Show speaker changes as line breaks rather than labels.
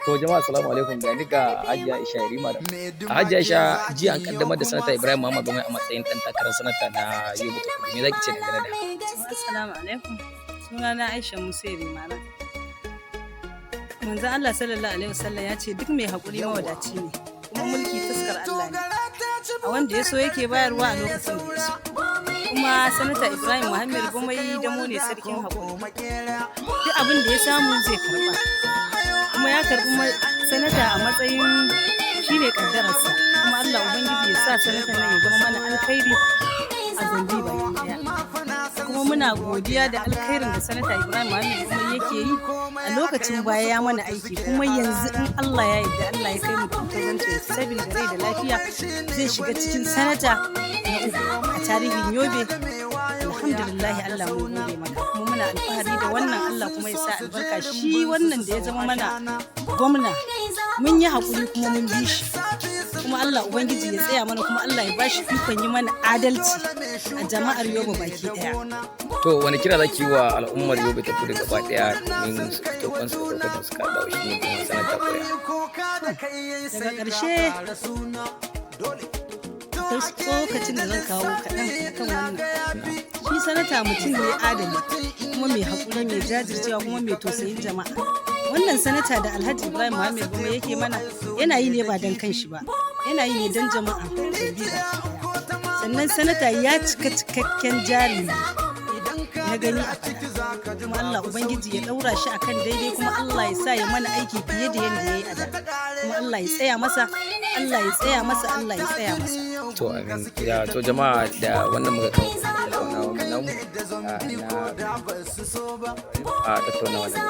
To jama'a assalamu alaikum, ga ni ga Hajiya Aisha Yarima da Hajiya Aisha, jiya an kaddamar da sanata Ibrahim Muhammad Gumai a matsayin dan takarar sanata na Yobe ta Kudu. Me zaki ce dangane da haka?
Assalamu alaikum. Sunana Aisha Musa Yarima. Manzon Allah sallallahu alaihi wasallam ya ce duk mai haƙuri mawadaci ne, kuma mulki taskar Allah ne. A wanda ya so yake bayarwa a lokacin da ya so. Kuma sanata Ibrahim Muhammad Gumai damo ne sarkin haƙuri. Duk abin da ya samu zai karɓa. Kuma ya karɓi sanata a matsayin shi ne ƙaddararsa. Kuma Allah Ubangiji ya sa sanata nan ya zama mana alkhairi a Gombe baki ɗaya. Kuma muna godiya da alkhairin da sanata Ibrahim Muhammad Gumai yake yi a lokacin baya ya mana aiki, kuma yanzu in Allah ya yarda Allah ya kai mu 2027 da rai da lafiya zai shiga cikin sanata na uku a tarihin Yobe. Alhamdulillah Allah mu gode maka, kuma muna alfahari da wannan. Allah kuma ya sa albarka shi wannan da ya zama mana gwamna, mun yi haƙuri kuma mun bi shi, kuma Allah Ubangiji ya tsaya mana, kuma Allah ya bashi ikon yi mana adalci a jama'ar Yobe baki daya.
To wani kira zaki yi wa al'ummar Yobe ta Kudu gaba daya domin su fito kansu da ɗaukar su kaɗa wa shi ne kuma sanata ƙuri'a?
Daga ƙarshe akwai tsokacin da zan kawo kaɗan kan wannan. Shi sanata mutum ne adali, kuma mai haƙuri, mai jajircewa, kuma mai tausayin jama'a. Wannan sanata da Alhaji Ibrahim Muhammad Gumai yake mana yana yi ne ba don kanshi ba, yana yi ne don jama'a. Sannan sanata ya cika cikakken jari na gani a fada, kuma Allah Ubangiji ya ɗaura shi akan daidai, kuma Allah ya sa ya mana aiki fiye da yadda ya yi a da, kuma Allah ya tsaya masa, Allah ya tsaya masa, Allah ya tsaya masa.
To amin. Ya to jama'a, da wannan muka kawo tattaunawa namu na tattaunawa da